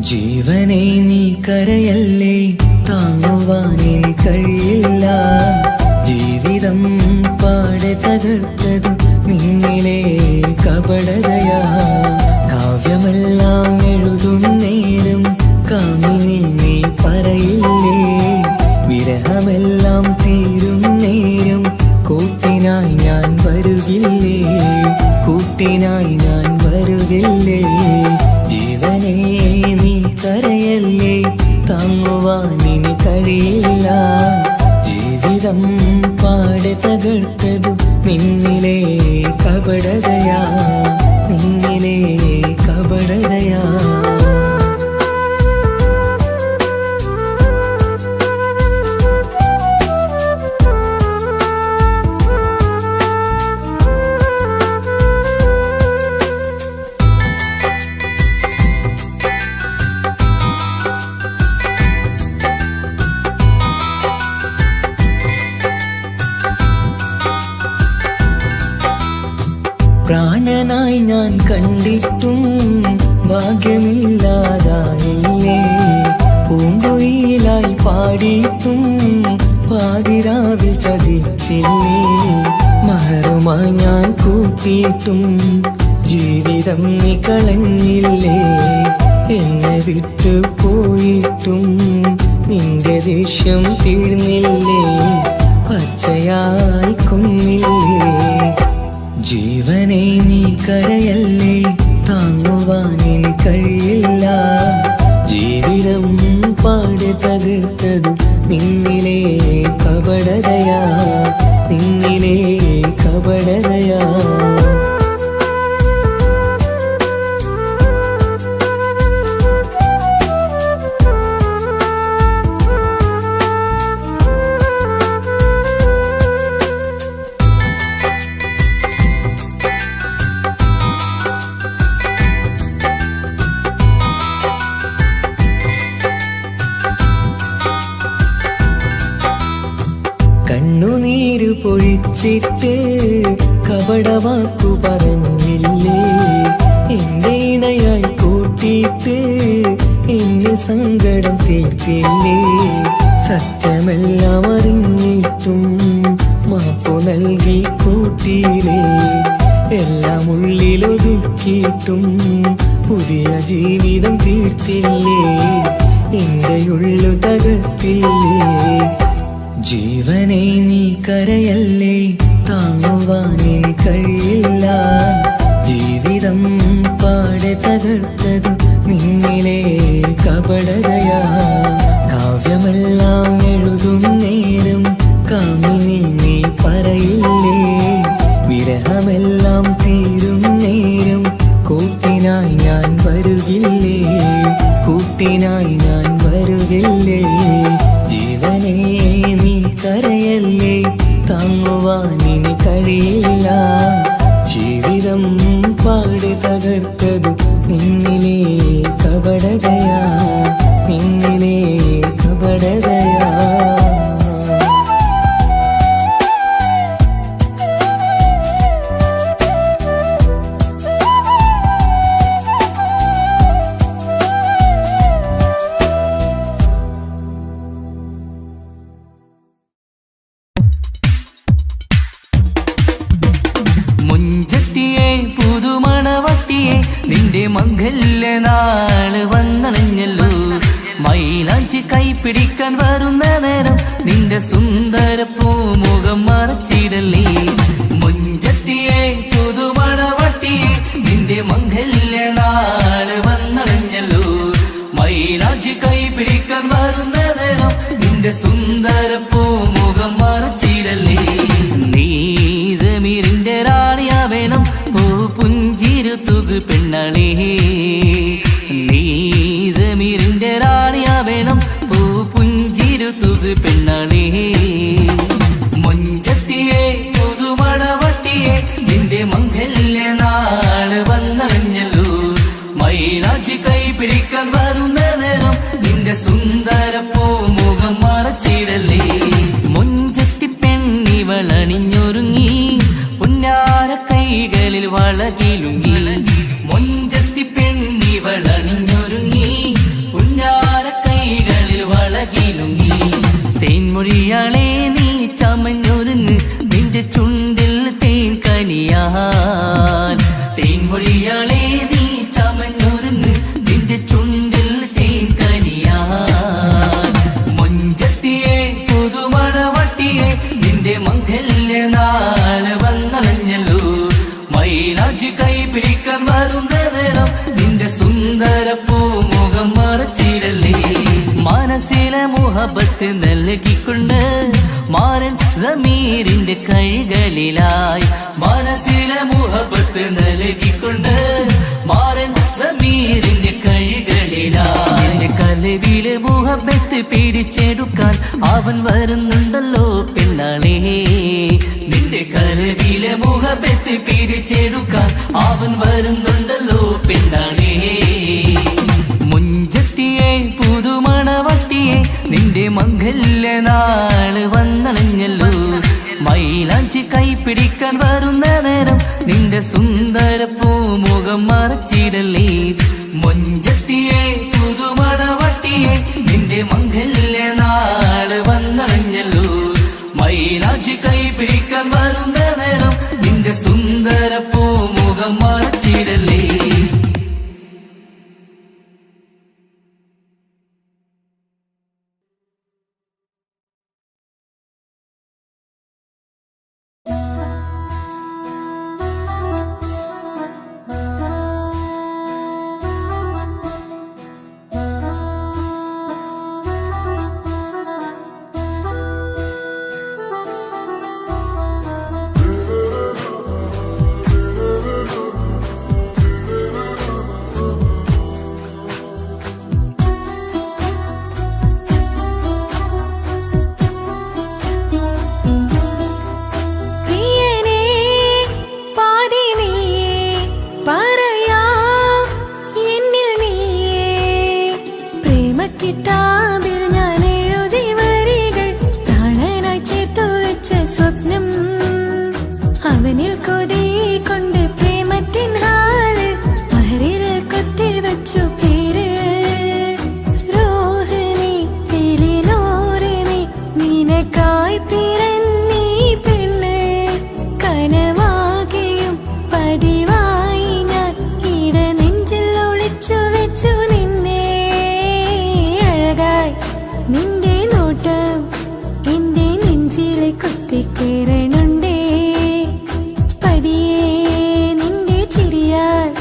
ജീവനെ നീ കരയല്ലേ, താങ്ങുവാനിനി കഴിയില്ല. ജീവിതം പാടെ തകർത്തതു നിന്നിലെ കപടതയാ. കാവ്യമെല്ലാം എഴുതും നേരം കാമിനി നീ പറയില്ലേ. വിരഹമെല്ലാം തീരും നേരം കൂട്ടിനായി ഞാൻ വരുകില്ലേ, കൂട്ടിനായി ഞാൻ വരുകില്ലേ. ജീവനെ നീ കരയല്ലേ, താങ്ങുവാനിനി കഴിയില്ല. ജീവിതം പാടെ തകർത്തതു നിന്നിലെ കപടതയാ, നിന്നിലെ കപടതയാ. പ്രാണനായി ഞാൻ കണ്ടിട്ടും ഭാഗ്യമില്ലാതായില്ലേ. പൂങ്കുയിലായി പാടിയിട്ടും പാതിരാവിൽ ചതിച്ചില്ലേ. മഹറുമായി ഞാൻ കൂട്ടിയിട്ടും ജീവിതം നീ കളഞ്ഞില്ലേ. എന്നെ വിട്ടു പോയിട്ടും നിന്റെ ദേഷ്യം തീർന്നില്ലേ, പച്ചയായി കൊന്നില്ലേ. ജീവനെ നീ കരയല്ലേ, താങ്ങുവാനിനി കഴിയില്ല. ജീവിതം പാടെ തകർത്തതു നിന്നിലെ കപടതയാ, നിന്നിലെ കപടതയാ. കണ്ണുനീരു പൊഴിച്ചിട്ട് കപടവാക്കു പറഞ്ഞില്ലേ. എന്റെ ഇണയായി കൂട്ടിയിട്ട് എന്നിൽ സങ്കടം തീർത്തില്ലേ. സത്യമെല്ലാം അറിഞ്ഞിട്ടും മാപ്പു നൽകി കൂട്ടിയില്ലേ. എല്ലാം ഉള്ളിലൊതുക്കിയിട്ടും പുതിയ ജീവിതം തീർത്തില്ലേ. എന്റെ ഉള്ളു തകർത്തില്ലേ. ജീവനെ നീ കരയല്ലേ, താങ്ങുവാനിനി കഴിയില്ല. ജീവിതം പാടെ തകർത്തതു നിന്നിലെ കപടതയാ. കാവ്യമെല്ലാം എഴുതും നേരം കാമിനി നീ പറയില്ലേ. വിരഹമെല്ലാം തീരും നേരം കൂട്ടിനായി ഞാൻ വരുകില്ലേ, കൂട്ടിനായി ഞാൻ വരുകില്ലേ. ജീവനെ നീ കരയല്ലേ, താങ്ങുവാനിനി കഴിയില്ല. ജീവിതം പാടെ തകർത്തതു നിന്നിലെ കപടതയാ, നിന്നിലെ കപടതയാ. നിന്റെ മംഗല്യനാള് വന്നണഞ്ഞല്ലോ. മൈലാഞ്ചി കൈപിടിക്കാൻ വരുന്ന നേരം നിന്റെ സുന്ദര പൂമുഖം മറച്ചിടല്ലേ. മുഞ്ചത്തിയെ പുതുമണവട്ടിയെ നിന്റെ മംഗല്യനാള് വന്നണഞ്ഞല്ലോ. മൈലാഞ്ചി കൈപിടിക്കാൻ വരുന്ന നേരം നിന്റെ സുന്ദര പൂമുഖം മറച്ചിടല്ലേ. നീ സമീറിന്റെ റാണിയാ വേണം, പൂ പുഞ്ചിരു തുകു പെണ്ണളേ. നീ സമീറിന്റെ റാണിയാ വേണം, പൂ പുഞ്ചിരു തുകു പെണ്ണളേ. മുഞ്ചത്തിയെ പുതുമണവട്ടിയെ നിന്റെ മംഗല്യനാള് വന്നണഞ്ഞല്ലോ. മൈലാഞ്ചി കൈപിടിക്കാൻ വരുന്ന നേരം നിന്റെ സുന്ദര പൂമുഖം മറച്ചിടല്ലേ. മുഞ്ചത്തി പെണ്ണിവളണിഞ്ഞൊരുങ്ങി പുന്നാര കൈകളിൽ വളകിലുങ്ങി. മുഞ്ചത്തി പെണ്ണിവളണിഞ്ഞൊരുങ്ങി സുന്ദര പൂമുഖം മറച്ചിടല്ലേ. മനസ്സിലെ മുഹബത്ത് നൽകിക്കൊണ്ട് മാരൻ സമീറിന്റെ കൈകളിലായി. മനസ്സിലെ മുഹബത്ത് നൽകിക്കൊണ്ട് മാരൻ സമീറിന്റെ കൈകളിലായി. എന്റെ കലവിലെ മുഹബത്ത് പിടിച്ചെടുക്കാൻ അവൻ വരുന്നുണ്ടല്ലോ പെണ്ണാളേ. നിന്റെ കലവിലെ മുഹബത്ത് പിടിച്ചെടുക്കാൻ അവൻ വരുന്നുണ്ടല്ലോ പെണ്ണാളേ. മുഞ്ചത്തിയെ പുതുമണവട്ടിയെ നിന്റെ മംഗല്യ നാള് വന്നണഞ്ഞല്ലോ. മൈലാഞ്ചി കൈപിടിക്കാൻ വരുന്ന നേരം നിന്റെ സുന്ദര പൂമുഖം മറച്ചിടല്ലേ. മുഞ്ചത്തിയെ പുതുമണവട്ടിയെ നിന്റെ മംഗല്യ നാള് വന്നണഞ്ഞല്ലോ. മൈലാഞ്ചി കൈപിടിക്കാൻ വരുന്ന നേരം നിന്റെ സുന്ദര പൂമുഖം മറച്ചിടല്ലേ. കിതാബിൽ ഞാൻ എഴുതി വരികൾ പ്രാണനായി ചേർത്തു വെച്ച സ്വപ്നം. അവനിൽ കൊതി കൊണ്ട് പ്രേമത്തിൻ ഹാല് മഹരിൽ കൊത്തി വെച്ചു പേര്. റോഹിണി തെളിനോറിനി നിനക്കായി പിറന്നീ പെണ്ണ്. കനവാകെയും പതിവായി ഞാൻ ഇട നെഞ്ചിൽ ഒളിച്ചു വെച്ചു നിന്നെ. നിന്റെ നോട്ടം എന്റെ നെഞ്ചിലെ കുത്തിക്കേറണുണ്ടേ. പതിയെ നിന്റെ ചിരിയാൽ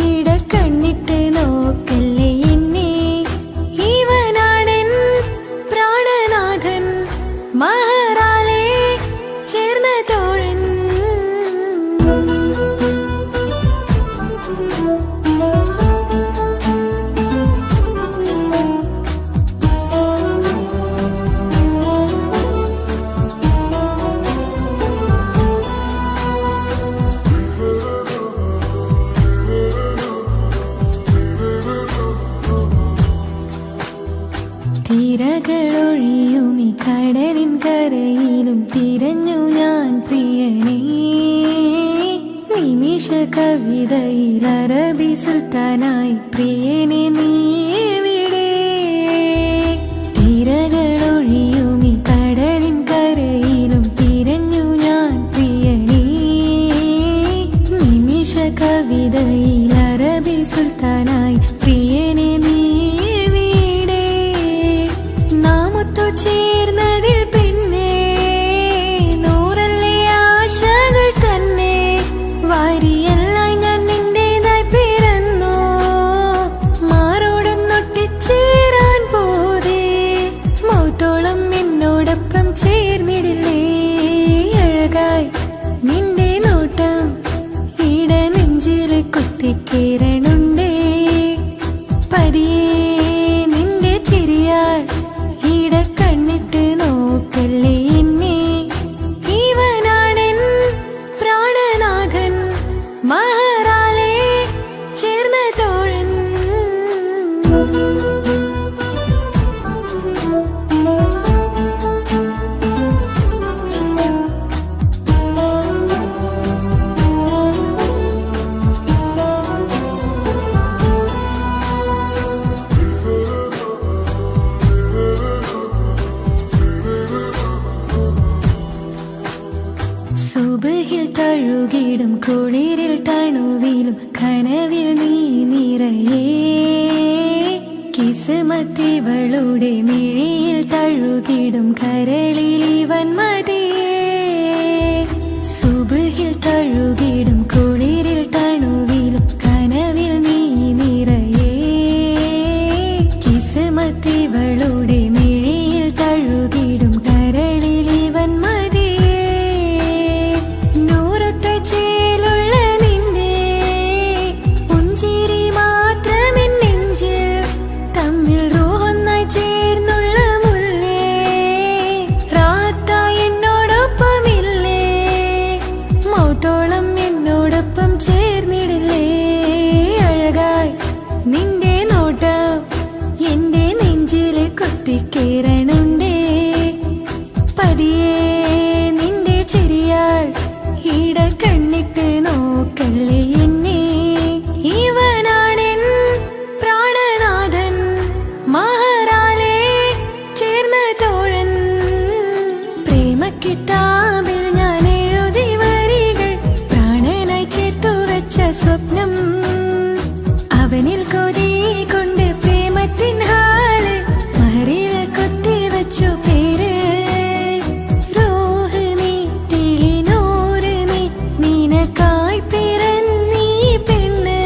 ഇട കണ്ണിട്ട് നോക്കല്ലേ എന്നെ. ഇവനാണെൻ പ്രാണനാഥൻ മഹറാലെ ചേർന്ന തോഴൻ. തിരകളൊഴിയും ഈ കടലിൻ കരയിലും തിരഞ്ഞു ഞാൻ പ്രിയനേ. നിമിഷ കവിതയിൽ അറബി സുൽത്താനായി പ്രിയനെ നീ എവിടെ. തിരകളൊഴിയും ഈ കടലിൻ കരയിലും തിരഞ്ഞു ഞാൻ പ്രിയനേ. നിമിഷ കവിതയിൽ അറബി സുൽത്താനായി പ്രിയനെ നീ ചേർന്നതിൽ പിന്നെ നൂറല്ലേ ആശകൾ തന്നെ. വാരിയെല്ലാം ഞാൻ നിന്റേതായി പിറന്നു. മാറോടൊന്നൊട്ടിച്ചേരാൻ പോതേ മൗത്തോളം എന്നോടൊപ്പം ചേർന്നിടില്ലേ. അഴകായി നിന്റെ നോട്ടം ഇട നെഞ്ചിലെ കുത്തിക്കേറണുണ്ടേ. പതിയെ നിന്റെ ചിരിയാൽ ഇട കണ്ണിട്ട് നോക്കല്ലേ എന്നെ. ഇവനാണെൻ പ്രാണനാഥൻ മഹറാലെ ചേർന്ന തോഴൻ. സുബഹിൽ തഴുകിടും കുളിരിൽ തണുവിലും കനവിൽ നീ നിറയേ. കിസ്മത്തിവളുടെ മിഴിയിൽ തഴുകിടും കരളിൽ ഇവൻ മതിയേ. സുബഹിൽ തഴുകിടും കുളിരിൽ തണുവിലും കനവിൽ നീ നിറയേ. കുത്തിക്കേറണുണ്ടേ പതിയെ നിന്റെ ചിരിയാൽ ഈട കണ്ണിട്ട് നോക്കല്ലേ എന്നെ ഇവനാണെൻ പ്രാണനാഥൻ മഹറാലെ ചേർന്ന തോഴൻ പ്രേമക്കിതാബിൽ ഞാൻ എഴുതി വരികൾ പ്രാണനായി ചേർത്തു വെച്ച സ്വപ്നം അവനിൽ കൊതി കൊണ്ട് പ്രേമത്തിൻ ഹാല് മഹറിൽ കൊത്തി വെച്ചു പേര് റോഹ് നീ തെളിനൂറ് നീ നിനക്കായി പിറന്നീ പെണ്ണ്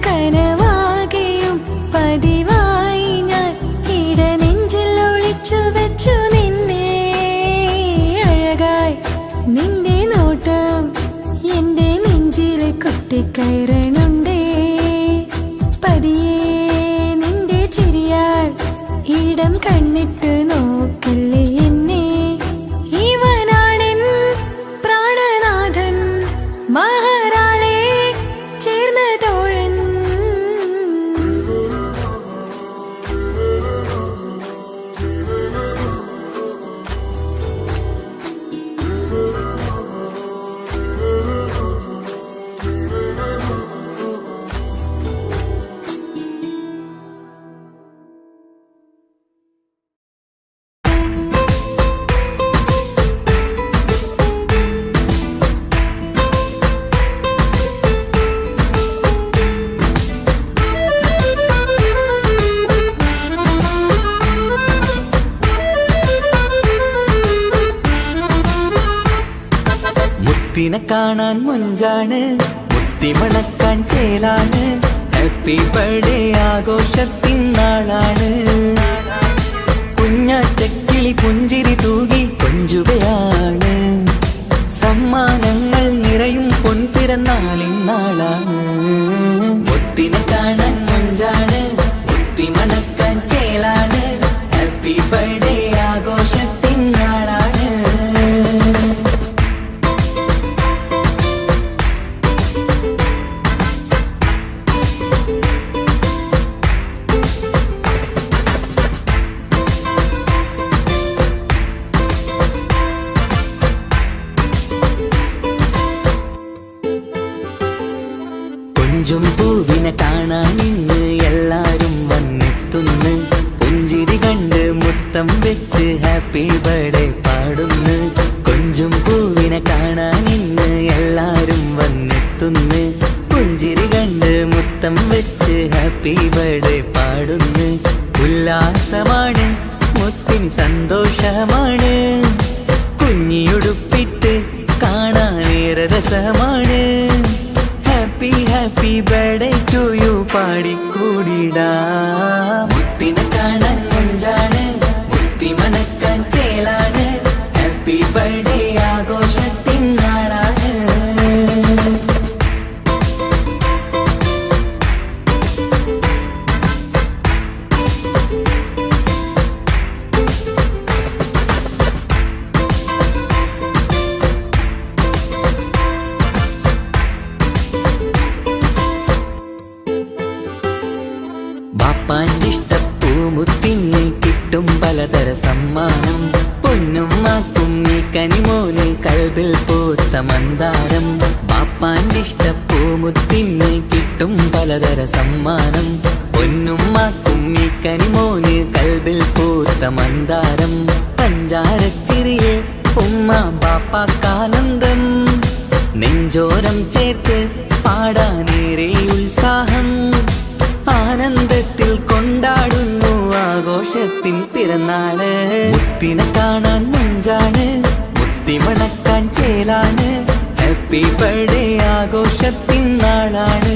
കനവാകെയും പതിവായി ഞാൻ ഇട നെഞ്ചിൽ ഒളിച്ചു വെച്ചു നിന്നെ അഴകായി നിന്റെ നോട്ടം എന്റെ നെഞ്ചിൽ കൊത്തിക്കയറണുണ്ടേ പതിയെ നിന്റെ ചിരിയാൽ ഇടം കണ്ണിട്ട് നോക്കല്ലേ എന്നെ ഇവനാണെൻ പ്രാണനാഥൻ മഹറാലെ ചേർന്ന തോഴൻ മുത്തിനെ കാണാൻ മുഞ്ചാണ് മുത്തിമണക്കാൻ ചേലാണ് ഹാപ്പി ബർത്ത്ഡേ ആഘോഷത്തിൻ നാളാണ് കുഞ്ഞാറ്റക്കിളി പുഞ്ചിരി തൂകി കൊഞ്ചുകയാണ് സമ്മാനങ്ങൾ നിറയും പൊൻപിറന്നാളിൻ നാളാണ് മുത്തിനെ കാണാൻ മുഞ്ചാണ് മുത്തിമണക്കാൻ ചേലാണ് ഹാപ്പി ബർത്ത്ഡേ ആഘോഷത്തിൻ നാളാണ് കൊഞ്ചും പൂവിനെ കാണാൻ ഇന്ന് എല്ലാരും വന്നെത്തുന്നു പുഞ്ചിരി കണ്ട് മുത്തം വെച്ച് ഹാപ്പി ബർത്ത്ഡേ പാടുന്നു കൊഞ്ചും പൂവിനെ കാണാൻ ഇന്ന് എല്ലാരും വന്നെത്തുന്നു പുഞ്ചിരി കണ്ട് മുത്തം വെച്ച് ഹാപ്പി ബർത്ത്ഡേ പാടുന്നു ഉല്ലാസമാണ് മുത്തിന് സന്തോഷമാണ് കുഞ്ഞിയുടുപ്പിട്ട് കാണാനേറെ രസമാണ് happy happy birthday to you പാടിക്കൂടിടാ മുത്തിനെ കാണാൻ മുഞ്ചാണ് മുത്തി മണക്കാൻ ചേലാണ് ഹാപ്പി ബർത്ത്ഡേ ആഘോഷത്തിൻ നാളാണ് ബാപ്പാന്റെ ഇഷ്ടപ്പൂമുത്തിന് കിട്ടും പലതര സമ്മാനം പൊന്നും മാക്കും ഈ കനിമോന് കൽബിൽ പൂത്ത മന്ദാരം ബാപ്പാന്റെ ഇഷ്ടപ്പൂമുത്തിന് കിട്ടും പലതര സമ്മാനം പൊന്നും മാക്കും ഈ കനിമോന് കൽബിൽ പൂത്ത മന്ദാരം പഞ്ചാരച്ചിരിയെ ഉമ്മ ബാപ്പാക്കാനന്ദം നെഞ്ചോരം ചേർത്ത് പാടാനേറെ ഉത്സാഹം ആനന്ദത്തിൽ കൊണ്ടാടുന്നു ആഘോഷത്തിൻ പിറന്നാള് മുത്തിനെ കാണാൻ മുഞ്ചാണ് മുത്തി മണക്കാൻ ചേലാണ് ഹാപ്പി ബർത്ത്ഡേ ആഘോഷത്തിൻ നാളാണ്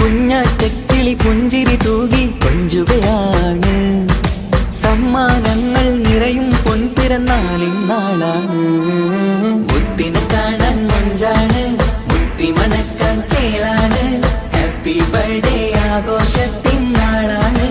കുഞ്ഞാറ്റക്കിളി പുഞ്ചിരി തൂകി കൊഞ്ചുകയാണ് സമ്മാനങ്ങൾ നിറയും പൊൻപിറന്നാളിൻ നാളാണ് മുത്തിനെ കാണാൻ മുഞ്ചാണ് മുത്തി മണക്കാൻ ചേലാണ് ഹാപ്പി ബർത്ത്ഡേ ആഘോഷത്തിൻ നാളാണ്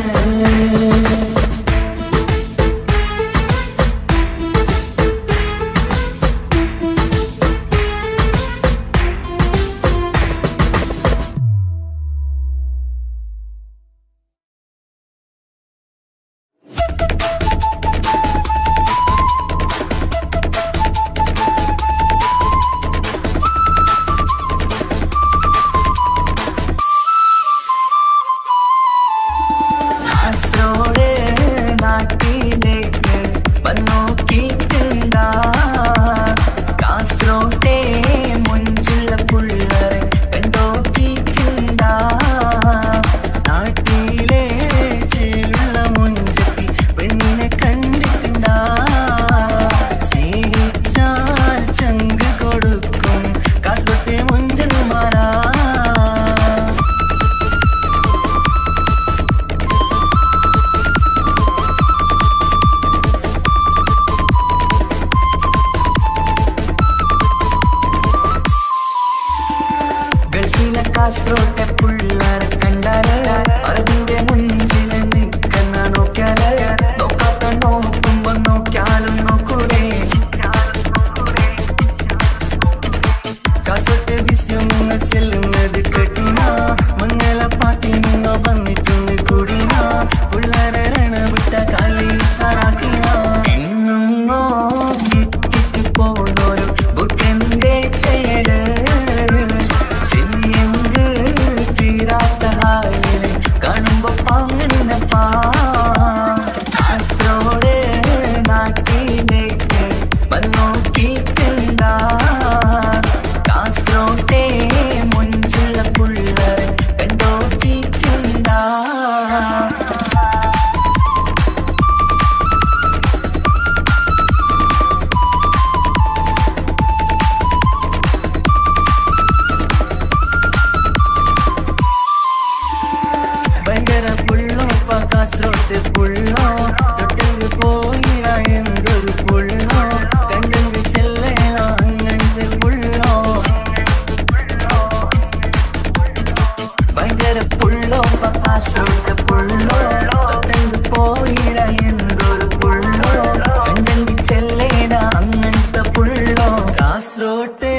പുള്ളോ കാസോട്ട് പുള്ളോ തൊട്ടു പോയിര എന്തൊരു പുള്ളോ കണ്ടെങ്കിൽ ചെല്ലേന അങ്ങനത്തെ പുള്ളോ കാസോട്ട്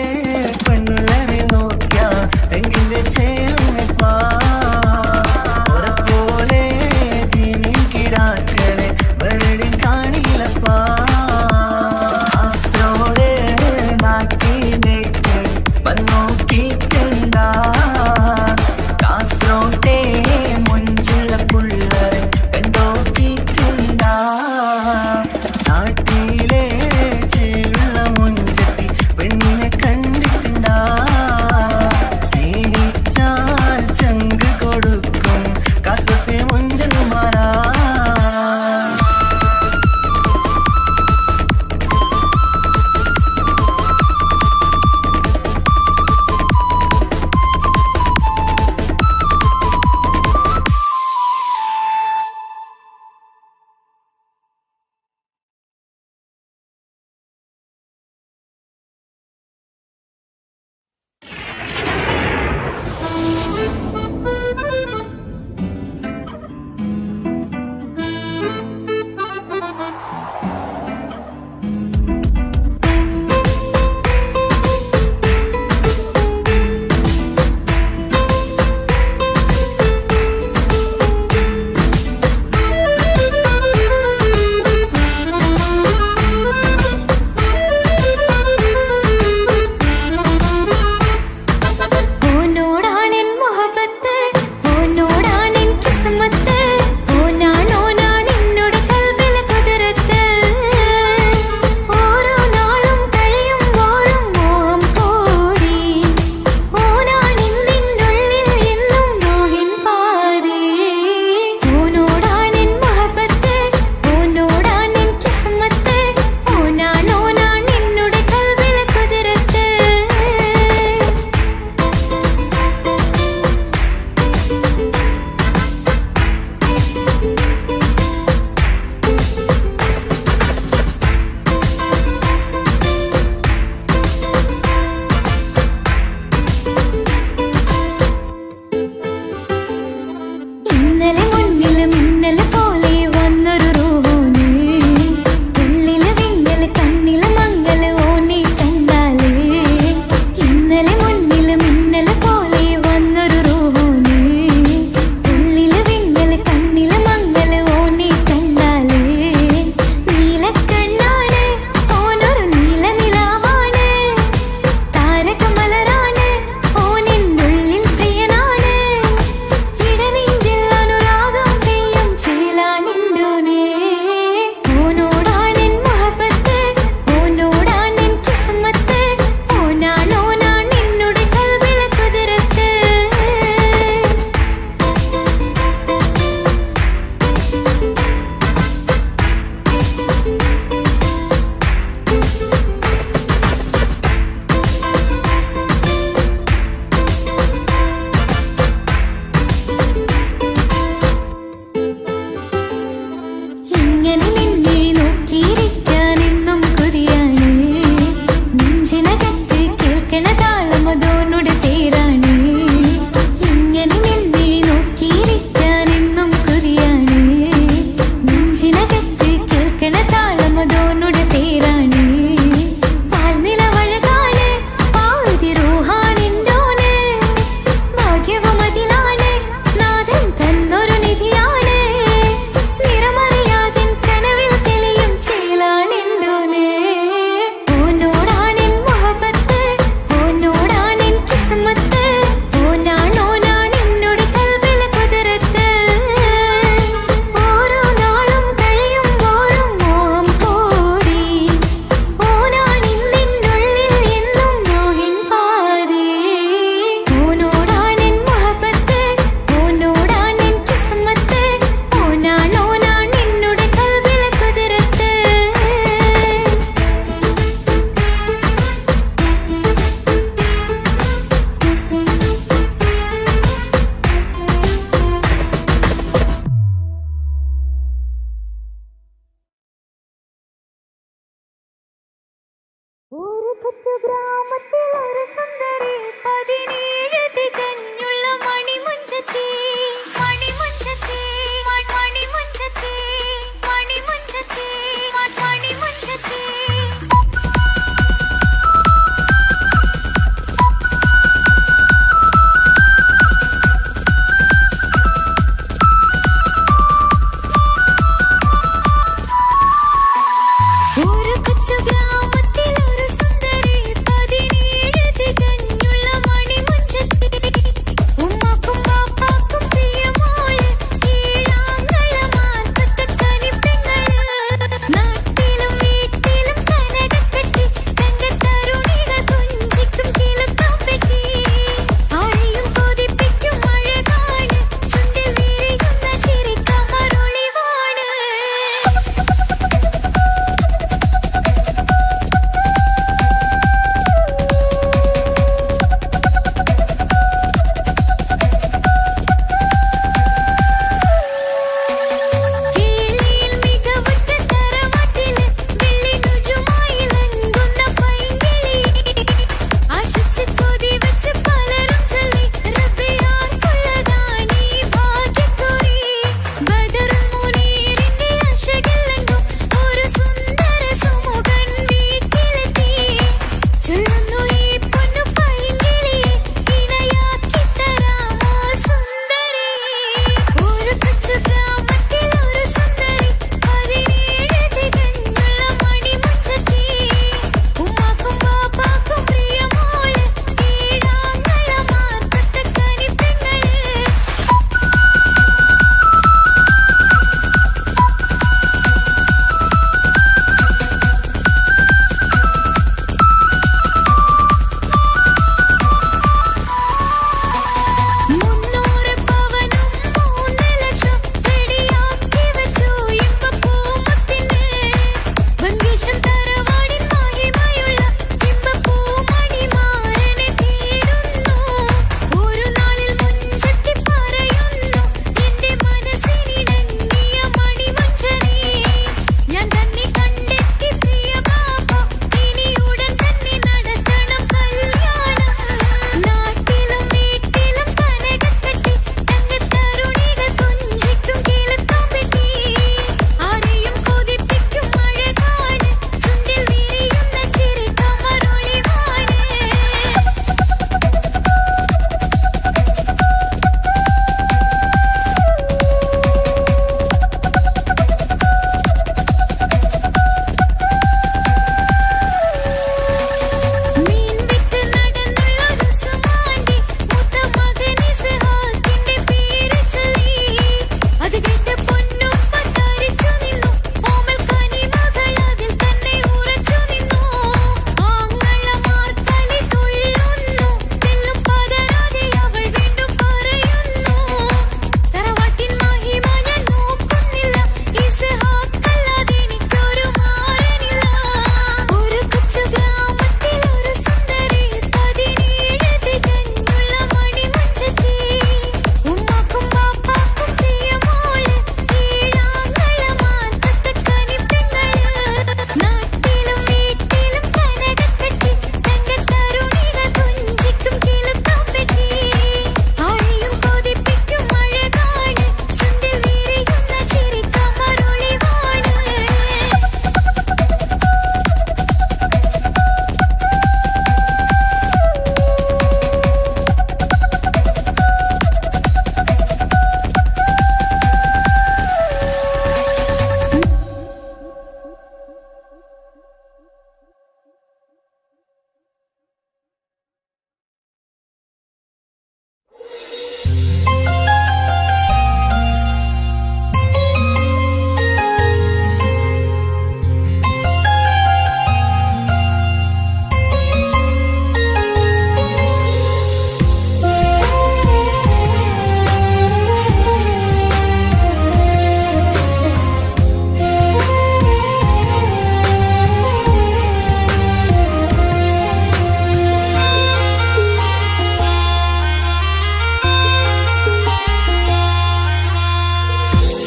പെണ്ണുള്ളവരെ നോക്കിയ എങ്കിന്റെ ചേർന്നിപ്പാ പോലെ ദീനിൻ കിടാക്കളെ വെറുതെ കാണിയില്ലപ്പാ കാസോട് നാട്ടിലേക്ക് വന്നോക്കിട്ടുണ്ടാ കാസോട്ടെ മുഞ്ചുള്ള പുള്ള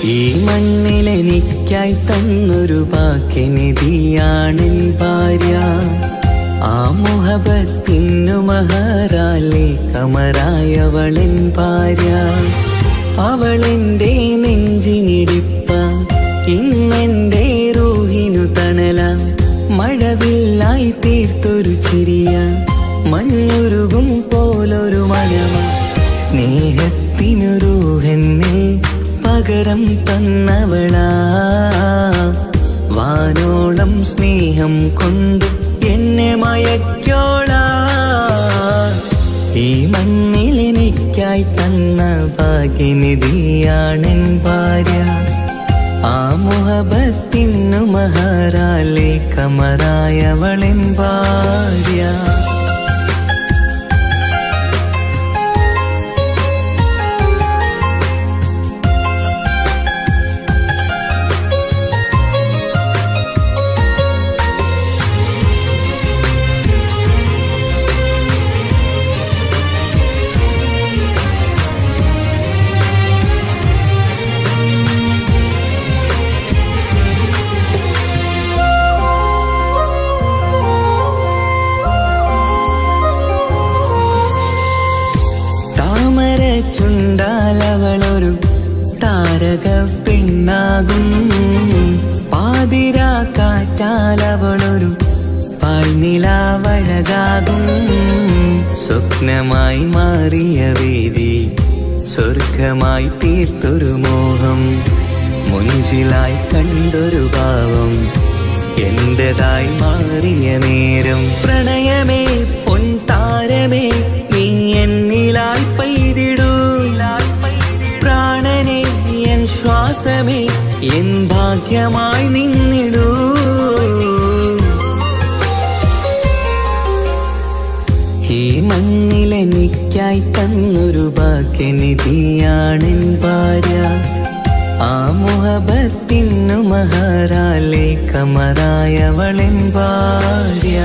ഈ മണ്ണിലെനിക്കായി തന്നൊരു ഭാഗ്യനിധിയാണെൻ ഭാര്യ. ആ മുഹബത്തിനു മഹറാലെ കമറായവളെൻ ഭാര്യ. അവളെന്റെ നെഞ്ചിനിടിപ്പ, ഇന്നെന്റെ റൂഹിനു തണല. മഴവില്ലായി തീർത്തൊരു ചിരിയ, മഞ്ഞുരുകും പോലൊരു മനമ. സ്നേഹത്തിനു റൂഹെന്നെ പകരം തന്നവളാ. വാനോളം സ്നേഹം കൊണ്ട് എന്നെ മയക്കോളാ. ഈ മണ്ണിലെനിക്കായി തന്ന ഭാഗ്യനിധിയാണെൻ ഭാര്യ. ആ മുഹബത്തിനു മഹറാലെ കമറായവളെൻ ഭാര്യ. ചുണ്ടാലവളൊരു താരക പെണ്ണാകും. പാതിരാ കാറ്റാലവളൊരു പാൽനിലാവഴകാകും. സ്വപ്നമായി മാറിയ വേദി സ്വർഗമായി തീർത്തൊരു മോഹം. മുഞ്ചിലായി കണ്ടൊരു ഭാവം എന്റേതായി മാറിയ നേരം. പ്രണയമേ പൊൻതാരമേ നീ എന്നിലായി പെയ്തിടൂ. പ്രാണനെ എൻ ശ്വാസമേ എൻ ഭാഗ്യമായി നിന്നിടൂ. ഈ മണ്ണിലെനിക്കായി തന്നൊരു ഭാഗ്യനിധിയാണെൻ ഭാര്യ. ആ മുഹബത്തിനു മഹറാലെ കമറായവളെൻ ഭാര്യ.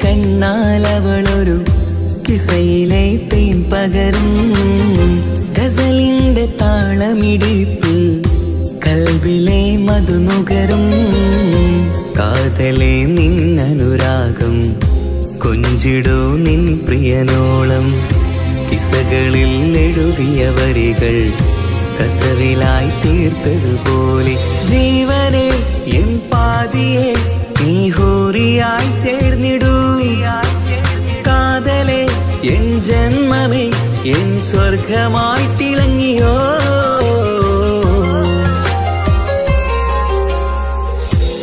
കണ്ണാലവളൊരു കിസയിലെ തേൻ പകരും. ഗസലിന്റെ താളമിടിപ്പ് കൽബിലെ മധുനുകരും. കാതലെ നിന്നനുരാഗം കൊഞ്ചിടൂ നിൻ പ്രിയനോളം. കിസകളിൽ എഴുതിയ വരികൾ കസവിലായി തീർത്തതുപോലെ. ജീവനെ എൻ പാതിയെ നീ ഹൂറിയായി ചേർന്നിടൂ. കാതലെ എൻ ജന്മമേ എൻ സ്വർഗമായി തിളങ്ങിയോ.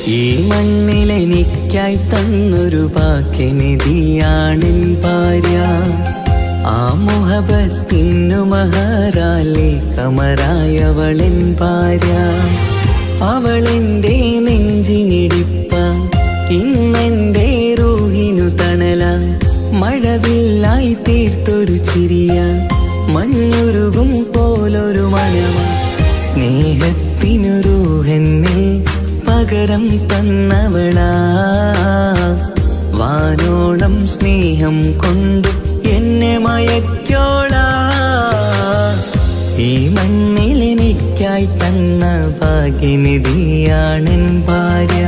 ഈ മണ്ണിലെനിക്കായി തന്നൊരു ഭാഗ്യനിധിയാണെൻ ഭാര്യ. ആ മുഹബത്തിനു മഹറാലെ കമറായവളെൻ ഭാര്യ. അവളെന്റെ നെഞ്ചിനിടിപ്പ, ഇന്നെന്റെ റൂഹിനു തണല. മഴവില്ലായി തീർത്തൊരു ചിരിയ, മഞ്ഞുരുകും പോലൊരു മനമ. സ്നേഹത്തിനു റൂഹെന്നെ പകരം തന്നവളാ. വാനോളം സ്നേഹം കൊണ്ട് എന്നെ മയക്കോളാ. ഈ മണ്ണിലെനിക്കായി തന്ന ഭാഗ്യനിധിയാണെൻ ഭാര്യ.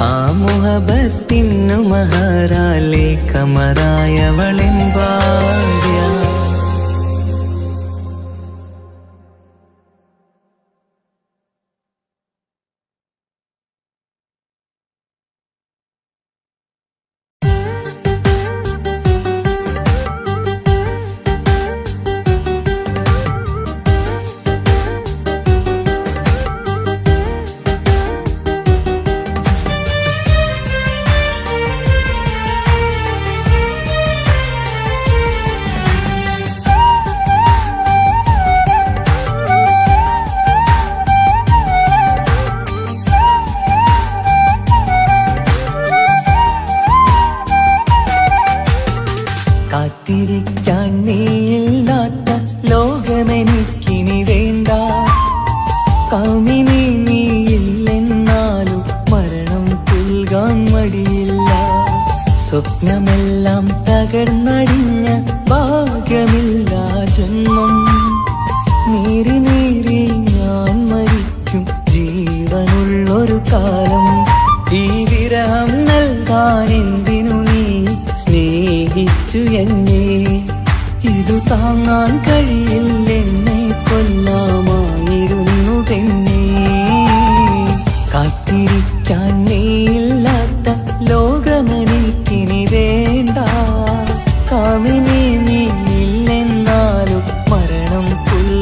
ആ മുഹബത്തിനു മഹറാലെ കമറായവളെൻ ഭാര്യ.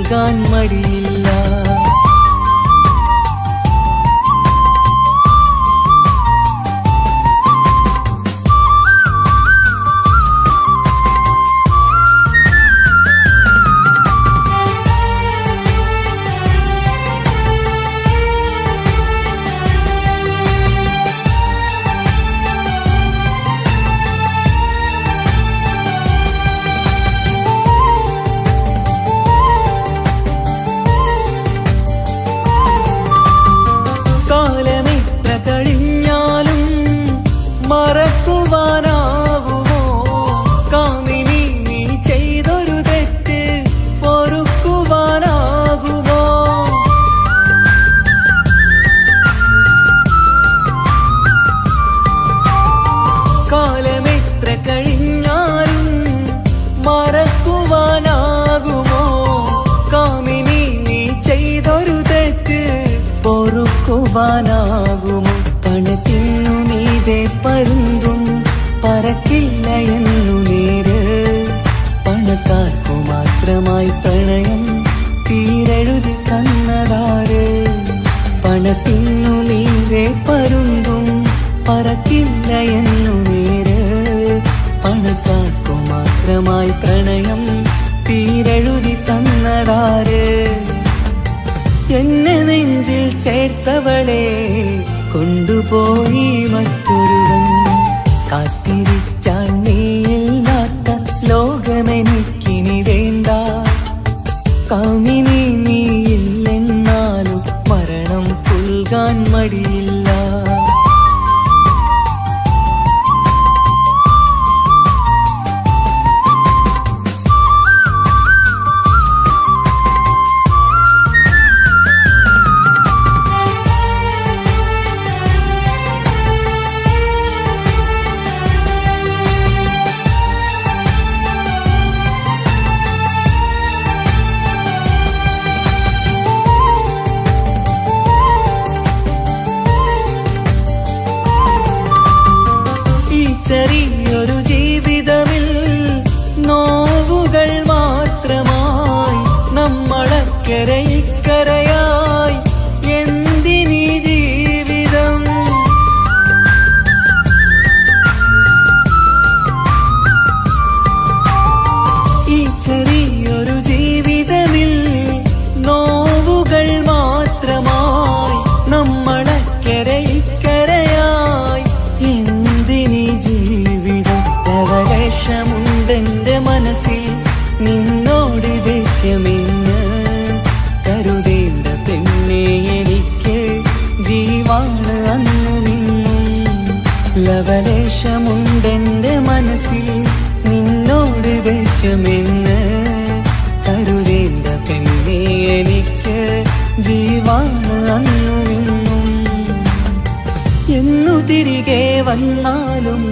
പുൽകാൻ മടിയില്ല. ാകുമോ പണത്തിനു മീതെ പരുന്തും പറക്കില്ല എന്നു നേര്. പണക്കാർക്കു മാത്രമായി പ്രണയം തീരെഴുതി തന്നതാര്. പണത്തിനു മീതെ പരുന്തും പറക്കില്ല എന്നു നേര്. പണക്കാർക്കു മാത്രമായി പ്രണയം തീരെഴുതി തന്നതാര്. എന്നെ നെഞ്ചിൽ ചേർത്തവളെ കൊണ്ടുപോയി മറ്റൊരുവൻ. കാത്തിരിക്കാൻ നീയില്ലാത്ത ലോകമെനിക്കിനി വേണ്ട. കാമിനി നീയില്ലെന്നാലും മരണം പുൽകാൻ മടിയില്ല. ചെറിയൊരു ജീവിതമിൽ നോവുകൾ മാത്രമായി നമ്മളക്കരെ ഇക്കരയായി എന്തിനീ ജീവിതം. ഈ ചെറിയൊരു ജീവിതമിൽ നോവുകൾ മാത്രമായി നമ്മളക്കരെ ഇക്കരയായി എന്തിനീ ജീവിതം. ലവലേശമുണ്ടെന്റെ മനസ്സിൽ നിന്നോട് ദേഷ്യമെന്ന് കരുതേണ്ട പെണ്ണെ എനിക്ക് ജീവാണ് അന്ന് നിന്നും. ലവലേശമുണ്ടെന്റെ മനസ്സിൽ നിന്നോട് ദേഷ്യമെന്ന് കരുതേണ്ട പെണ്ണെ എനിക്ക് ജീവാണ് അന്ന് നിന്നും. എന്നു തിരികെ വന്നാലും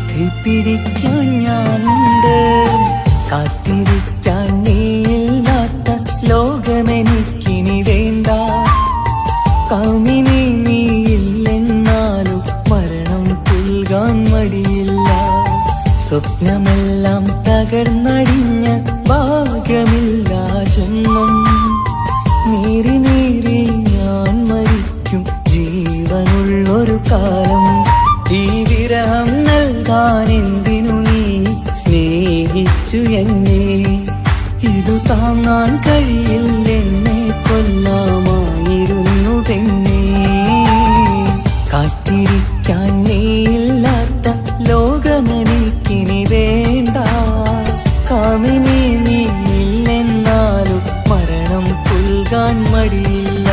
കൈപ്പിടിക്കാൻ ഞാനുണ്ട്. കാത്തിരിക്കാൻ നീയില്ലാത്ത ലോകമെനിക്കിനി വേണ്ട. കാമിനി നീയില്ലെന്നാലും മരണം പുൽകാൻ മടിയില്ല. സ്വപ്നമെല്ലാം തകർന്നടിഞ്ഞ ഭാഗ്യമില്ല ജന്മം. നീറി നീറി ഞാൻ മരിക്കും ജീവനുള്ളൊരു കാലം. ഈ വിരഹം നൽകാൻ എന്തിനു നീ സ്നേഹിച്ചു എന്നെ. ഇതു താങ്ങാൻ കഴിയില്ലെന്നെ കൊല്ലാമായിരുന്നു പെണ്ണേ. കാത്തിരിക്കാൻ നീയില്ലാത്ത ലോകമെനിക്കിനി വേണ്ട. കാമിനി നീയില്ലെന്നാലും മരണം പുൽകാൻ മടിയില്ല.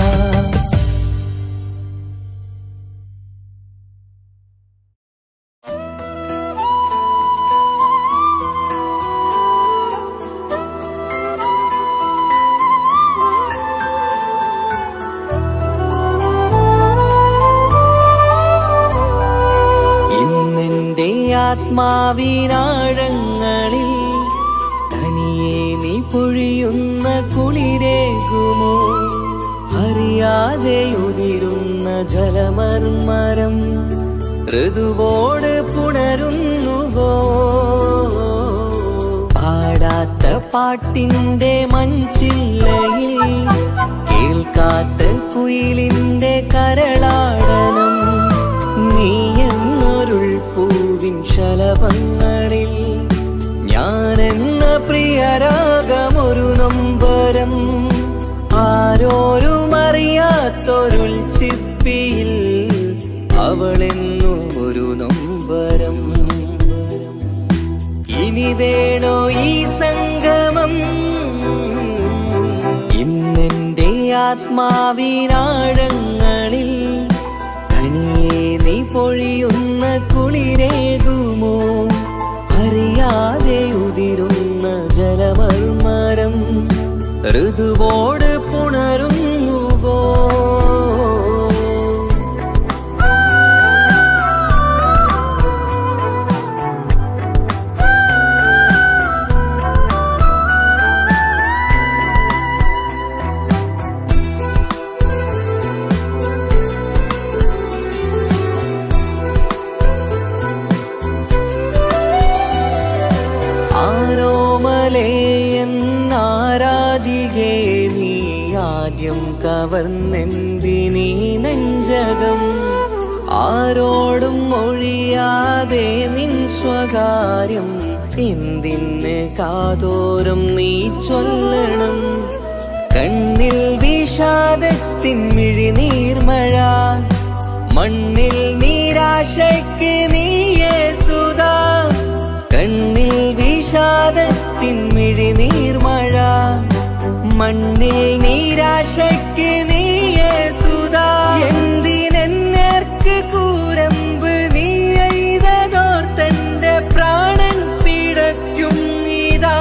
ആത്മാവിനാഴങ്ങളിൽ തനിയെ നീ പൊഴിയുന്ന കുളിരേകുമോ. അറിയാതെ ഉതിരുന്ന ജലമർമരം ഋതുവോട് പുണരുന്നുവോ. പാടാത്ത പാട്ടിന്റെ മഞ്ചില്ല ആത്മാവിനാഴങ്ങളിൽ തനിയെ നീ പൊഴിയുന്ന കുളിരേകുമോ? അറിയാതെ ഉതിരുന്ന ജലമർമരം ഋതുവോട് പുണരുന്നുവോ? ആരാധികേ നീ ആദ്യം കവർന്നെന്തിനീ നെഞ്ചകം? ആരോടും ഒഴിയാതെ നിൻ സ്വകാര്യം എന്തിന് കാതോരം നീ ചൊല്ലണം? കണ്ണിൽ വിഷാദത്തിൻ മിഴിനീർമഴ, മണ്ണിൽ നിരാശയ്ക്ക് നീയേ സുധാ. കണ്ണിൽ വിഷാദത്തിൻ മിഴിനീർമഴ, മണ്ണിൽ നിരാശയ്ക്ക് നീയേ സുധാ. എന്തിനെന്നേർക്ക് കൂരമ്പ് നീ എയ്തതോർത്തന്റെ പ്രാണൻ പിടയ്ക്കും നീതാ.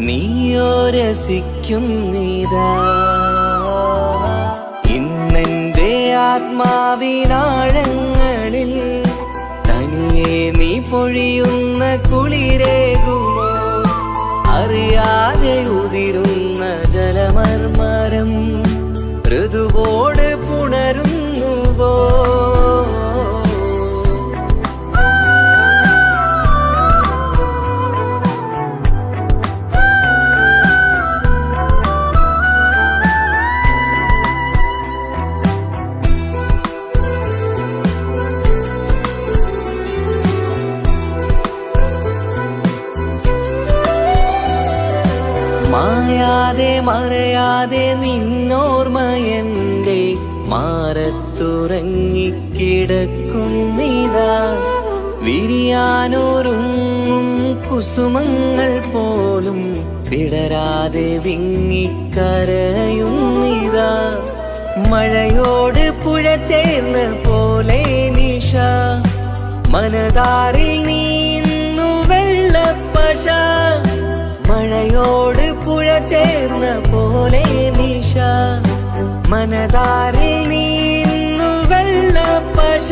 നീയോ രസിക്കും നീതാ. ഇന്നെന്റെ ആത്മാവിനാഴങ്ങളിൽ തനിയെ നീ പൊഴിയുന്ന കുളിരേകുമോ? അറിയാതെ ഉതിരുന്ന ജലമർമരം ഋതുവോട് പുണരുന്നുവോ? മായാതെ മറയാതെ നിന്നോർമ്മയെന്റെ മാറത്തുറങ്ങിക്കിടക്കുന്നിതാ. വിരിയാനൊരുങ്ങും കുസുമങ്ങൾ പോലും വിടരാതെ വിങ്ങിക്കരയുന്നിതാ. മഴയോട് പുഴ ചേർന്ന പോലെ നിശ, മനതാറിൽ നീന്നു വെള്ളപ്പശ. മഴയോട് പുഴ ചേർന്ന പോലെ നിശ, മനതാറിൽ നീന്നു വെള്ളപ്പശ.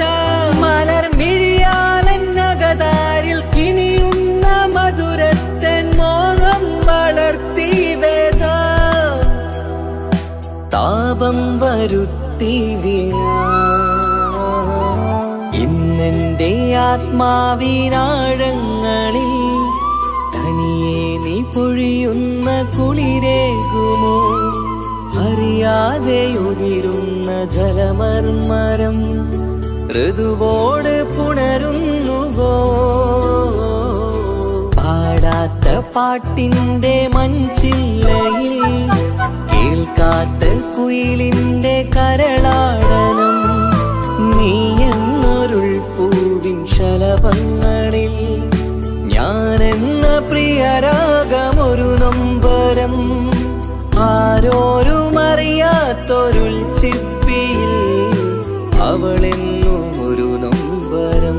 മലർമിഴിയാലന്നകതാരിൽ കിനിയുന്ന മധുരത്തൻ മോഹം വളർത്തി വേദ. താപം വരുത്തി വീണ ഇന്നെന്റെ ആത്മാവിനാഴങ്ങളിൽ തനിയെ നീ പൊഴിയുന്ന കുളിരേകുമോ? അറിയാതെ ഉതിരുന്ന ജലമർമരം ഋതുവോട് പുണരുന്നുവോ? പാടാത്ത പാട്ടിന്റെ മഞ്ചില്ലയിൽ കേൾക്കാത്ത കുയിലിന്റെ കരളാടനം, നീ എന്നൊരുൾ പൂവിൻ ശലഭങ്ങളിൽ ഞാനെന്ന പ്രിയരാഗമൊരു നൊമ്പരം. ആരോരും അറിയാത്തൊരുൾ ചിപ്പിയിൽ അവളെന്നും ഒരു നൊമ്പരം.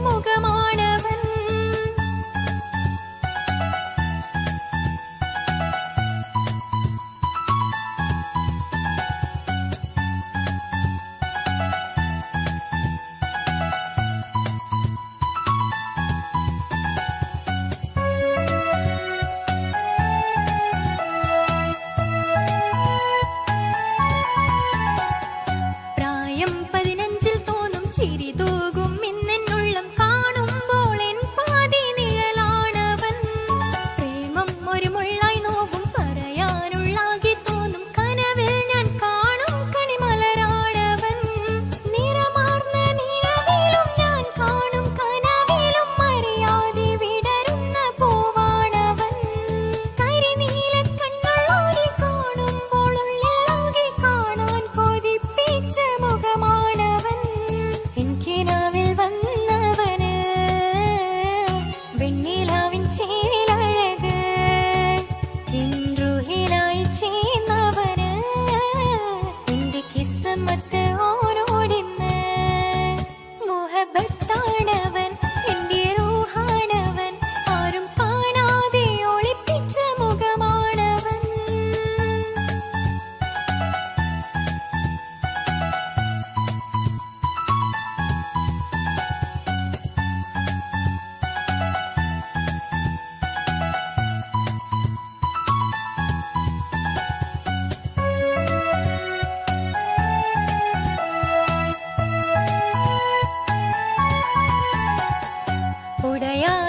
മുഖമാണവൻ.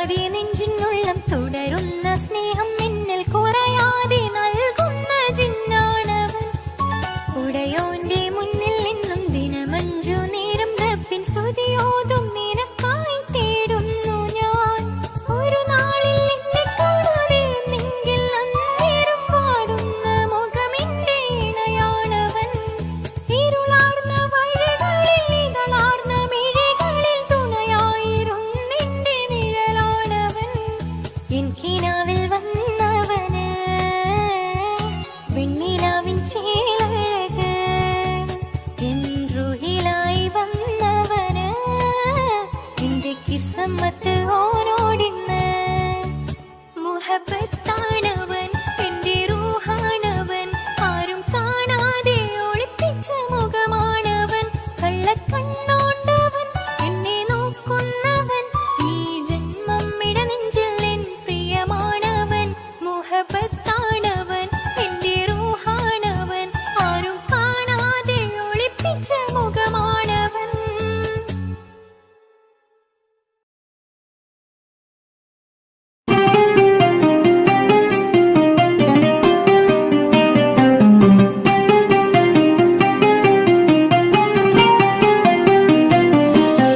പറയാതെ നെഞ്ചിനുള്ളം തുടരുന്ന സ്നേഹം എന്നിൽ കുറയാതെ നൽകുന്ന ജിന്നാണവൻ. ഉടയോന്റെ മുന്നിൽ നിന്നും ദിനമഞ്ചു നേരം റബ്ബിൻ സ്തുതിയോതും നിനക്കായി തേടുന്നു ഞാൻ. ഒരു നാളിൽ എന്നെ കാണാതിരുന്നെങ്കിൽ അന്നേരം പാടുന്ന മുഖമെന്റെ ഇണയാണവൻ. ഇരുളാർന്ന വഴികളിൽ ഇതളാർന്ന മിഴികളിൽ തുണയായിരുന്നെന്റെ നിഴലാണവൻ. എൻ കിനാവിൽ വന്നവന് വെണ്ണിലാവിൻ ചേലഴക്. എൻ റുഹിലായി വന്നവന് എന്റെ കിസ്സമ്മത്ത് ഓരോടിന്ന്. മുഹബത്താണവൻ എന്റെ റൂഹാണവൻ. ആരും കാണാതെ ഒളിപ്പിച്ച മുഖമാണവൻ. കള്ളക്കണ്ണോണ്ടവൻ എന്നെ നോക്കുന്നവൻ. ഈ ജന്മം ഇടനെഞ്ചിൽ എൻ പ്രിയമാണവൻ. മുഹബത്താണവൻ എന്റെ റൂഹാണവൻ. ആരും കാണാതെ ഒളിപ്പിച്ച മുഖമാണവൻ.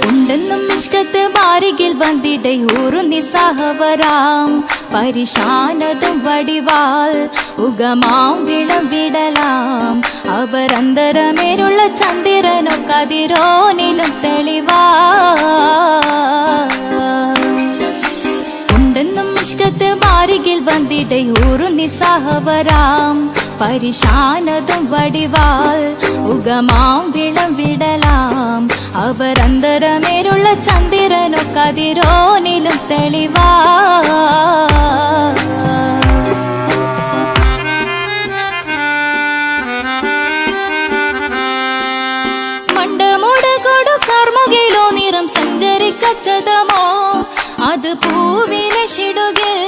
ഉണ്ടെന്നും ഇഷ്കത്ത് ബാരികിൽ വന്നിടை ഊറു നിസ്സഹവരാം. പരിശാനതും വടിവാൾ ഉഗമാം വിളവിടലാം. അവരന്തരമേലുള്ള ചന്ദ്രനോ കതിരോനിലും തെളിവാ. ഉണ്ടെന്നും ഇഷ്കത്ത് ബാരികിൽ വന്നിടை ഊറു നിസ്സഹവരാം. പരിശാനതും വടിവാൾ ഉഗമാം വിളവിടലാം. അവരന്തരമേലുള്ള ചന്ദ്രനോ കതിരോനിലും തെളിവാ. മണ്ടമുടകൊടു കർമുകിലോ നിറം സഞ്ചരിക്കച്ചതമോ അത് പൂവിലെ ഷിടുകിൽ.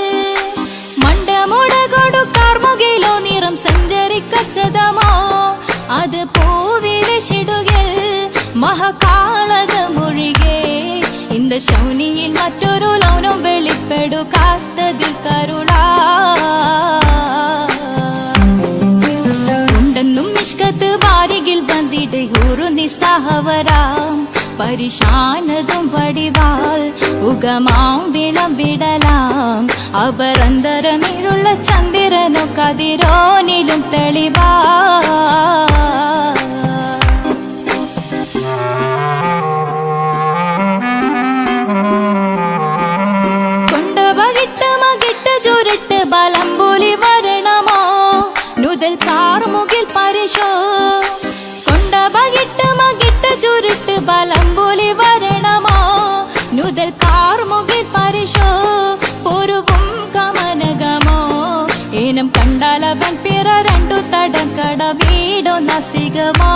മണ്ടമുടകൊടു കർമുകിലോ നിറം സഞ്ചരിക്കച്ചതമോ അത് പൂവിലെ ഷിടുകിൽ. മഹകാളക മൊഴികേ இந்த ശൗനിയിൽ മറ്റൊരു ലൗനം വെളിപ്പെടു കാത്തതിൽ കരുളാ. ഉണ്ടെന്നും ഇഷ്കത്ത് ബാരികിൽ വന്നിടை ഊറു നിസ്സഹവരാം. പരിശാനതും വടിവാൾ ഉഗമാം വിളവിടലാം. അവരന്തരമിഴുള്ള ചന്ദ്രനോ കതിരോനിലും തെളിവാ. കൊണ്ടവകിട്ട് മകിട്ട് ചുരുട്ട് ബലംബുലി വരണമോ നുതൽ കാർമുകിൽ പരിശോ. കൊണ്ടവകിട്ട് മകിട്ട് ചുരുട്ട് ബലംബുലി വരണമോ നുതൽ കാർമുകിൽ പരിശോ. പൊരുവും കമനകമോ ഏനം കണ്ടാലവൻ പിറ രണ്ടു തടം കട വീടോ നസികമോ.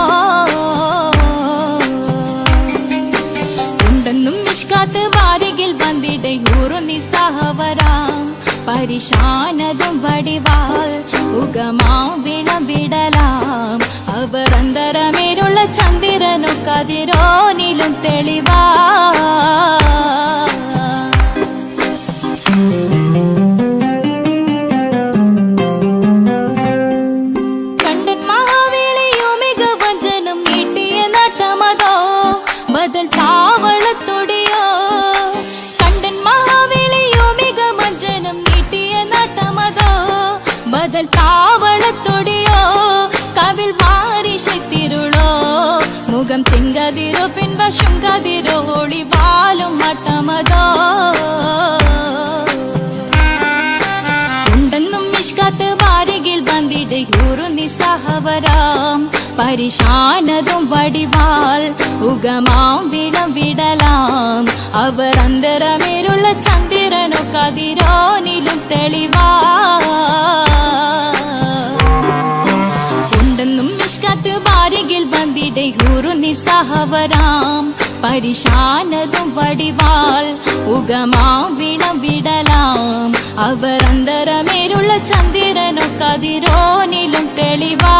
ഉണ്ടെന്നും ഇഷ്കാത്ത് ബാരികിൽ വന്നിടை ഊറു നിസ്സഹവരാം. പരിശാനതും വടിവാൾ ഉഗമാം വിളവിടലാം. അവരന്തരമേലുള്ള ചന്ദ്രനോ കതിരോനിലും തെളിവാ. കണ്ടൻ മഹാവേളിയോ മികവഞ്ചനം നീട്ടിയ നട്ടമതോ ബദൽ താവളത്തൊടിയോ. കണ്ടൻ മഹാവേളിയോ മികവഞ്ചനം നീട്ടിയ നട്ടമതോ ബദൽ താവളത്തൊടിയോ. കവിൾ മാറിശത്തിരുളോ മുഖം ചെങ്കതിരോ പിൻവശം കതിരോ ഒളിവാലും മട്ടമതോ. ഉണ്ടെന്നും ഇഷ്കത്ത് ബാരികിൽ വന്നിടை ഊറു നിസ്സഹവരാം. പരിശാനതും വടിവാൾ ഉഗമാം വിളവിടലാം. അവരന്തരമേലുള്ള ചന്ദ്രനോ കതിരോനിലും തെളിവാ. ഉണ്ടെന്നും ഇഷ്കത്ത് ബാരികിൽ വന്നിടை ഊറു നിസ്സഹവരാം. പരിശാനതും വടിവാൾ ഉഗമാം വിളവിടലാം. അവരന്തരമേലുള്ള ചന്ദ്രനോ കതിരോനിലും തെളിവാ.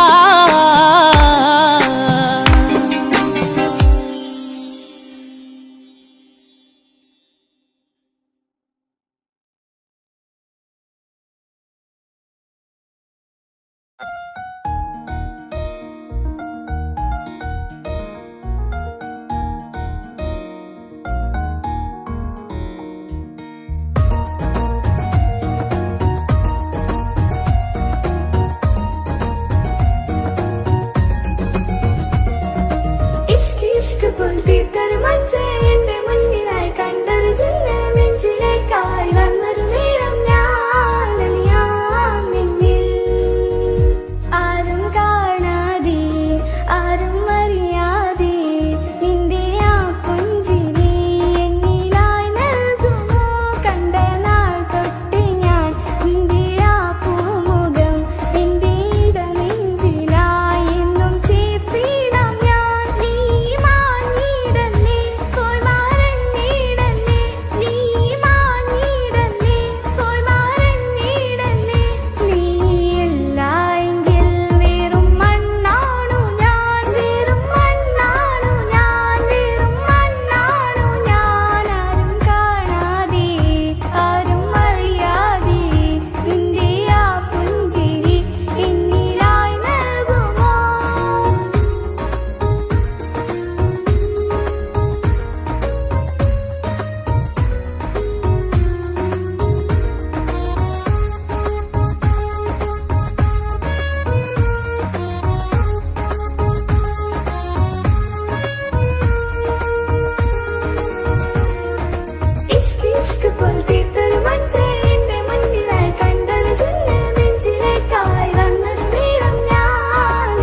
ഇഷ്ക് ഇഷ്ക് പോൽ തീർത്തൊരു മഞ്ച് എന്റെ മുന്നിലായി കണ്ടൊരു ചില്ല് നെഞ്ചിലേക്കായി വന്നൊരു നേരം ഞാൻ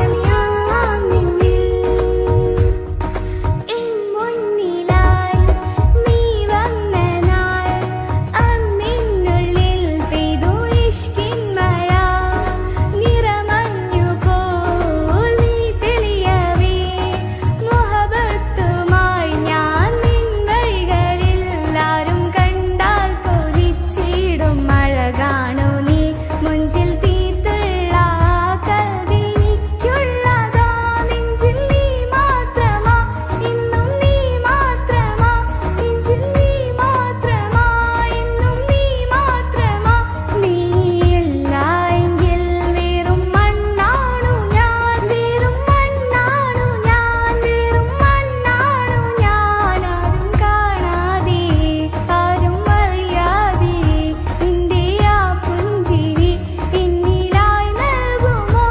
അലിയാം നിന്നിൽ എൻ മുന്നിലായി നീ വന്ന നാൾ അന്നിനുള്ളിൽ പെയ്തു ഇഷ്കിൻ മഴ നിറമഞ്ഞു പോൽ നീ തെളിയവേ മുഹബത്തുമായി ഞാൻ നിൻ വഴികളിൽ ആരും കണ്ടാൽ കൊതിച്ചിടും മഴ കാണൂ നീ മുഞ്ചിൽ തീർത്തുള്ള കൽവിനിക്കുള്ളതാ നെഞ്ചിൽ നീ മാത്രമാ ഇന്നും നീ മാത്രമാ നെഞ്ചിൽ നീ മാത്രമാ ഇന്നും നീ മാത്രമാ നീയില്ല എങ്കിൽ വെറും മണ്ണാണു ഞാൻ വെറും മണ്ണാണു ഞാൻ വെറും മണ്ണാണു ഞാൻ ആരും കാണാതെ ആരും അറിയാതെ നിന്റെ ആ പുഞ്ചിരി എന്നിലായി നൽകുമോ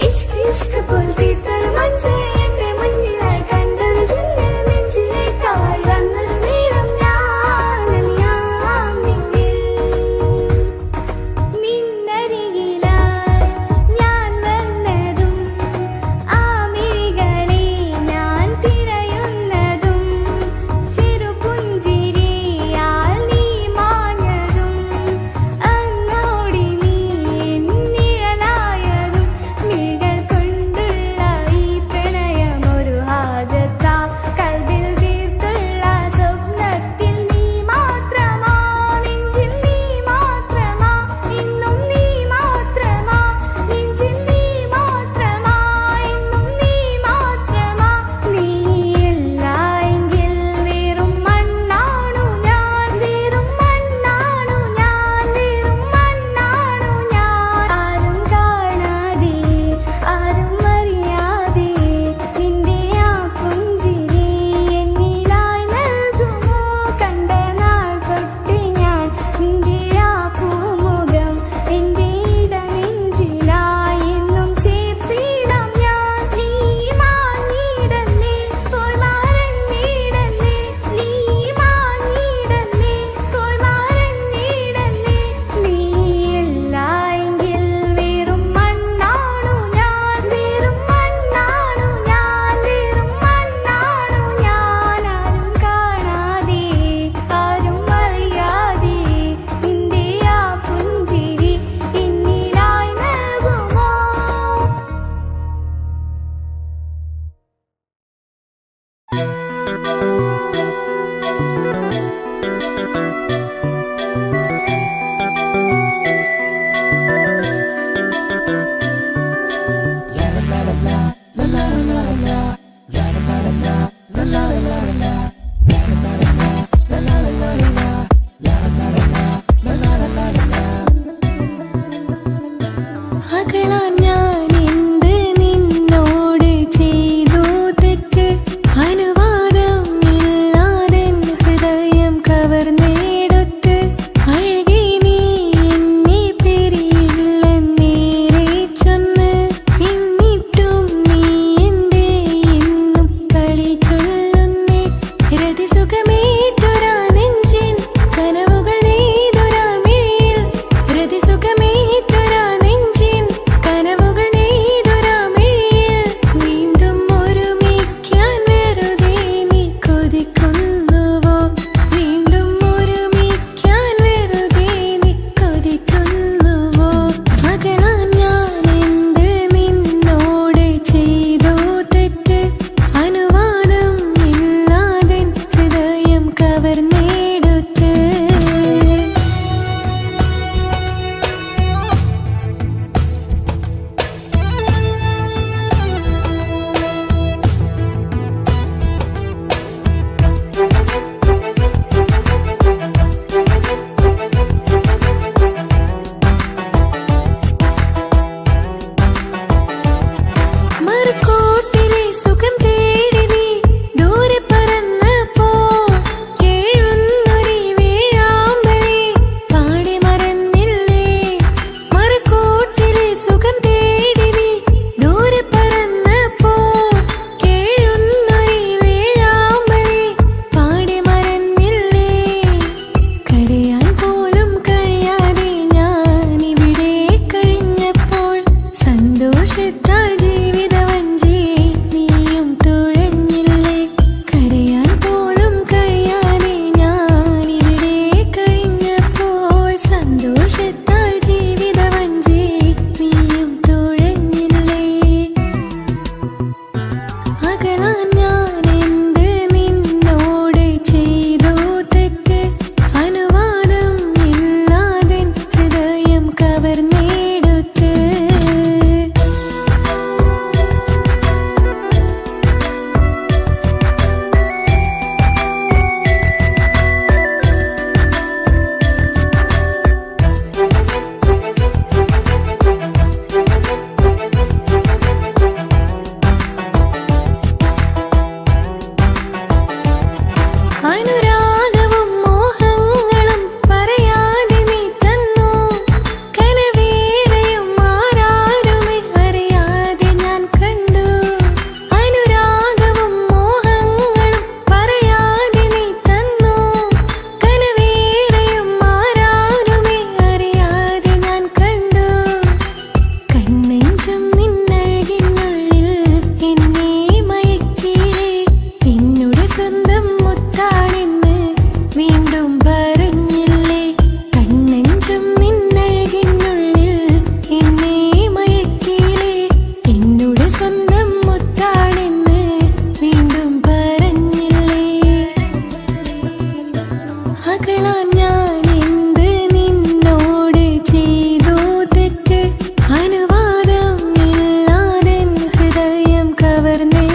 ഇഷ്ക് ഇഷ്ക് പോൽ തീർത്തൊരു മഞ്ച് എന്റെ മുന്നിലായി കണ്ടൊരു ചില്ല് നെഞ്ചിലേക്കായി വന്നൊരു നേരം ഞാൻ അലിയാം നിന്നിൽ നിന്നരികിലായി ഞാൻ വന്നതും ആ മിഴികളെ ഞാൻ തിരയുന്നതും ചെറുപുഞ്ചിരിയാൽ നീ മാഞ്ഞതും അങ്ങോടി നീ നിഴലായതും മിഴികൾ കൊണ്ടുള്ള ഈ പ്രണയം ഒരു ഹാജത്താ കൽബിൽ തീർത്തുള്ള സ്വപ്നത്തിൽ നീ മാത്രമാ നെഞ്ചിൽ നീ മാത്രമാ ഇന്നും നീ മാത്രമാ നെഞ്ചിൽ നീ മാത്രമാ ഇന്നും നീ മാത്രമാ നീയില്ല എങ്കിൽ വെറും മണ്ണാണു ഞാൻ വെറും മണ്ണാണു ഞാൻ വെറും മണ്ണാണു ഞാൻ ആരും കാണാതെ ആരും അറിയാതെ നിന്റെ ആ പുഞ്ചിരി എന്നിലായി നൽകുമോ കണ്ട നാൾ തൊട്ട് ഞാൻ നിന്റെ ആ പൂമുഖം എന്റെ ഇടനെഞ്ചിലായി എന്നും ചേർത്തിടാം ഞാൻ നീ മാഞ്ഞിടല്ലേ പോയി മറഞ്ഞിടല്ലേ നീ മാഞ്ഞിടല്ലേ പോയി മറഞ്ഞിടല്ലേ നീയില്ല എങ്കിൽ വെറും മണ്ണാണു ഞാൻ വെറും മണ്ണാണു ഞാൻ വെറും മണ്ണാണു ഞാൻ ആരും കാണാതെ ആരും അറിയാതെ നിന്റെ ആ പുഞ്ചിരി എന്നിലായി നൽകുമോ അകലാൻ ഞാൻ എന്ത് നിന്നോട് ചെയ്തു തെറ്റ് അനുവാദം ഇല്ലാതെ മലർന്നേ